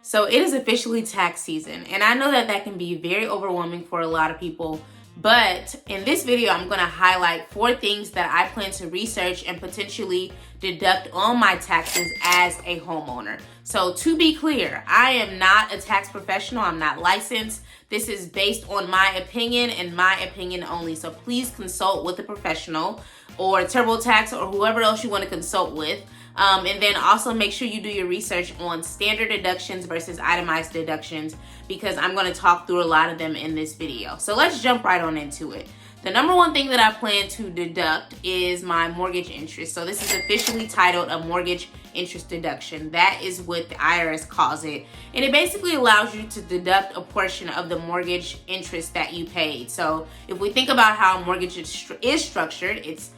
So it is officially tax season, and I know that that can be very overwhelming for a lot of people, but in this video, I'm going to highlight 4 things that I plan to research and potentially deduct on my taxes as a homeowner. So to be clear, I am not a tax professional. I'm not licensed. This is based on my opinion and my opinion only. So please consult with a professional or TurboTax or whoever else you want to consult with. And then also make sure you do your research on standard deductions versus itemized deductions, because I'm going to talk through a lot of them in this video. So let's jump right on into it. The number one thing that I plan to deduct is my mortgage interest. So this is officially titled a mortgage interest deduction. That is what the IRS calls it. And it basically allows you to deduct a portion of the mortgage interest that you paid. So if we think about how a mortgage is structured, it's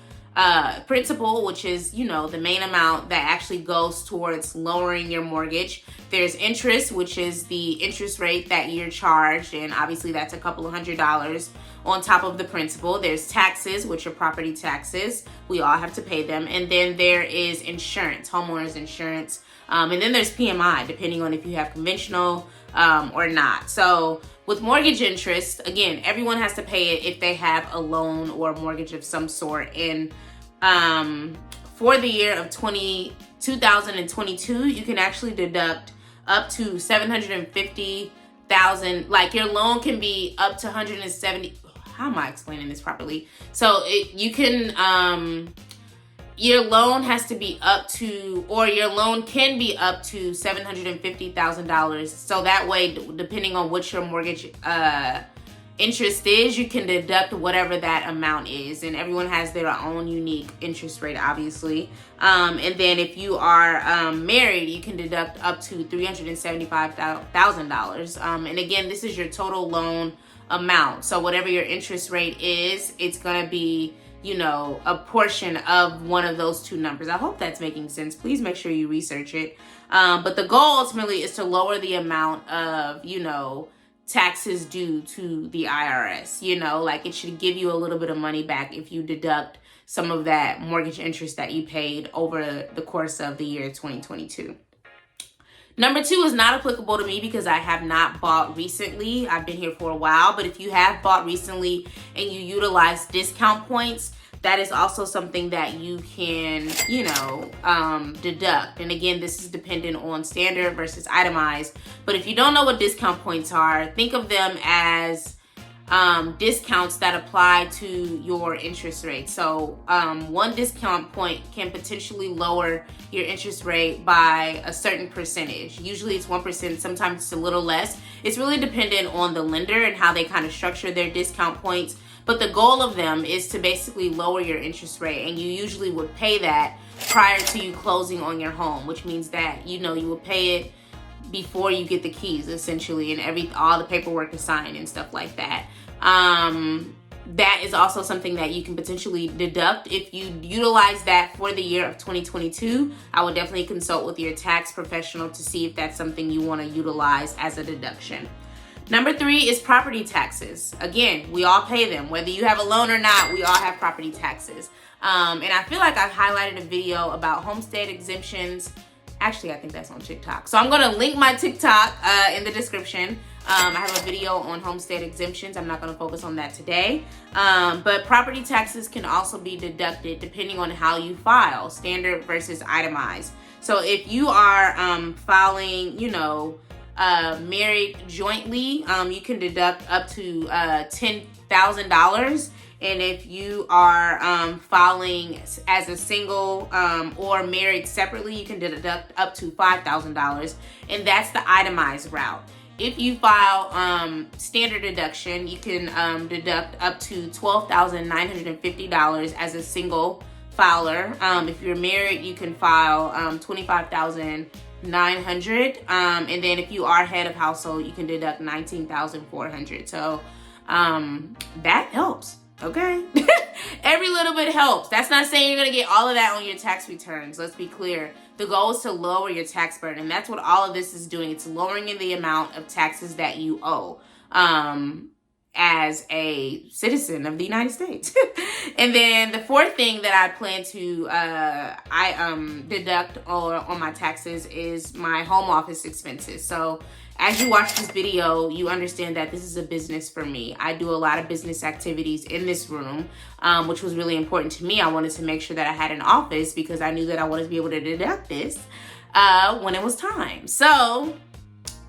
principal, which is, the main amount that actually goes towards lowering your mortgage. There's interest, which is the interest rate that you're charged, and obviously that's a couple of $100s on top of the principal. There's taxes, which are property taxes. We all have to pay them. And then there is insurance, homeowners insurance. And then there's PMI, depending on if you have conventional or not. So with mortgage interest, again, everyone has to pay it if they have a loan or a mortgage of some sort. And for the year of 2022, you can actually deduct up to $750,000. Like your loan can be up to 170. How am I explaining this properly? So you can, your loan has to be up to, or your loan can be up to $750,000. So that way, depending on what your mortgage interest is, you can deduct whatever that amount is. And everyone has their own unique interest rate, obviously. And then if you are married, you can deduct up to $375,000. And again, this is your total loan amount. So whatever your interest rate is, it's going to be, a portion of one of those two numbers. I hope that's making sense. Please make sure you research it. But the goal ultimately is to lower the amount of, taxes due to the IRS. Like it should give you a little bit of money back if you deduct some of that mortgage interest that you paid over the course of the year 2022. Number 2 is not applicable to me because I have not bought recently. I've been here for a while, but if you have bought recently and you utilize discount points, that is also something that you can, deduct. And again, this is dependent on standard versus itemized. But if you don't know what discount points are, think of them as discounts that apply to your interest rate. So one discount point can potentially lower your interest rate by a certain percentage. Usually it's 1%, sometimes it's a little less. It's really dependent on the lender and how they kind of structure their discount points. But the goal of them is to basically lower your interest rate, and you usually would pay that prior to you closing on your home, which means that, you will pay it before you get the keys, essentially, and all the paperwork is signed and stuff like that. That is also something that you can potentially deduct. If you utilize that for the year of 2022, I would definitely consult with your tax professional to see if that's something you want to utilize as a deduction. Number 3 is property taxes. Again, we all pay them. Whether you have a loan or not, we all have property taxes. And I feel like I've highlighted a video about homestead exemptions. Actually, I think that's on TikTok. So I'm going to link my TikTok in the description. I have a video on homestead exemptions. I'm not going to focus on that today. But property taxes can also be deducted depending on how you file, standard versus itemized. So if you are filing, married jointly, you can deduct up to $10,000. And if you are filing as a single or married separately, you can deduct up to $5,000. And that's the itemized route. If you file standard deduction, you can deduct up to $12,950 as a single filer. If you're married, you can file $25,900. And then if you are head of household, you can deduct $19,400. So that helps. Okay. Every little bit helps. That's not saying you're going to get all of that on your tax returns. Let's be clear. The goal is to lower your tax burden. And that's what all of this is doing. It's lowering the amount of taxes that you owe. as a citizen of the United States. And then the fourth thing that I plan to deduct on my taxes is my home office expenses. So as you watch this video, you understand that this is a business for me. I do a lot of business activities in this room, which was really important to me. I wanted to make sure that I had an office because I knew that I wanted to be able to deduct this when it was time. So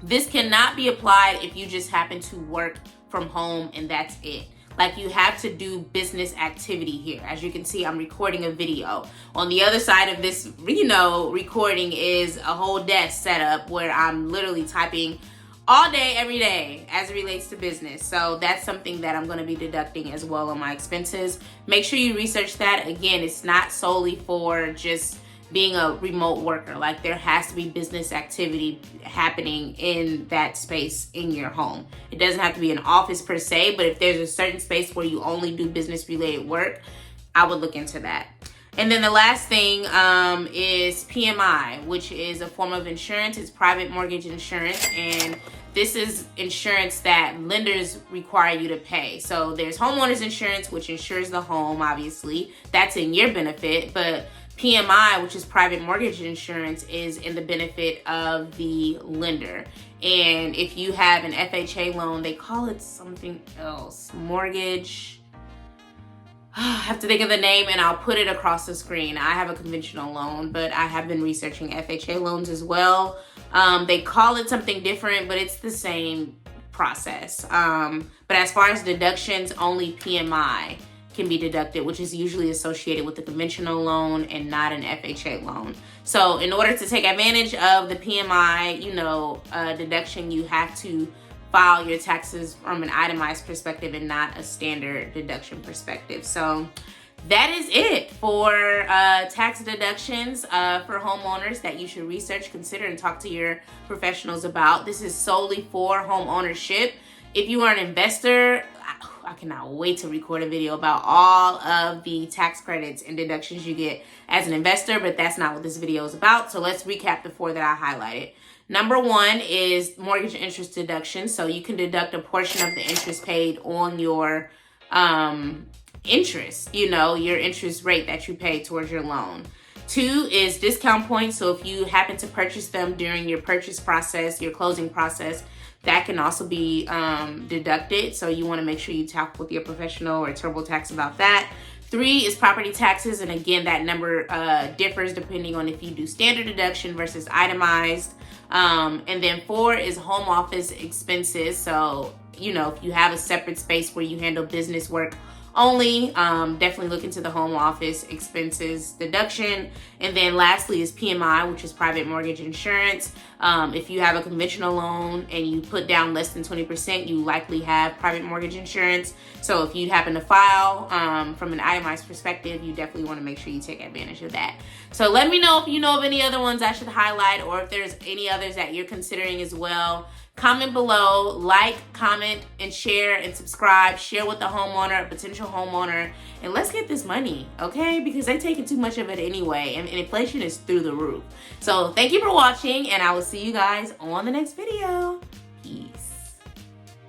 this cannot be applied if you just happen to work from home and that's it. Like, you have to do business activity here. As you can see, I'm recording a video. On the other side of this, recording is a whole desk setup where I'm literally typing all day, every day as it relates to business. So that's something that I'm gonna be deducting as well on my expenses. Make sure you research that. Again, it's not solely for just being a remote worker. Like, there has to be business activity happening in that space in your home. It doesn't have to be an office per se, but if there's a certain space where you only do business related work, I would look into that. And then the last thing is PMI, which is a form of insurance. It's private mortgage insurance, and this is insurance that lenders require you to pay. So there's homeowners insurance, which insures the home, obviously. That's in your benefit, but PMI, which is private mortgage insurance, is in the benefit of the lender. And if you have an FHA loan, they call it something else. Mortgage. I have to think of the name and I'll put it across the screen. I have a conventional loan, but I have been researching FHA loans as well. They call it something different, but it's the same process. But as far as deductions, only PMI can be deducted, which is usually associated with a conventional loan and not an FHA loan. So in order to take advantage of the PMI, deduction, you have to file your taxes from an itemized perspective and not a standard deduction perspective. So that is it for tax deductions for homeowners that you should research, consider, and talk to your professionals about. This is solely for home ownership. If you are an investor, I cannot wait to record a video about all of the tax credits and deductions you get as an investor, but that's not what this video is about. So let's recap the four that I highlighted. Number one is mortgage interest deduction. So you can deduct a portion of the interest paid on your interest, your interest rate that you pay towards your loan. Two is discount points. So if you happen to purchase them during your purchase process, your closing process, that can also be deducted. So you want to make sure you talk with your professional or TurboTax about that. Three is property taxes. And again, that number differs depending on if you do standard deduction versus itemized. And then four is home office expenses. So, if you have a separate space where you handle business work only, definitely look into the home office expenses deduction. And then lastly is PMI, which is private mortgage insurance. If you have a conventional loan and you put down less than 20%, you likely have private mortgage insurance. So if you happen to file from an itemized perspective, you definitely want to make sure you take advantage of that. So let me know if you know of any other ones I should highlight, or if there's any others that you're considering as well. Comment below, like, comment, and share, and subscribe. Share with a homeowner, a potential homeowner, and let's get this money, okay? Because they're taking too much of it anyway, and inflation is through the roof. So thank you for watching, and I will see you guys on the next video.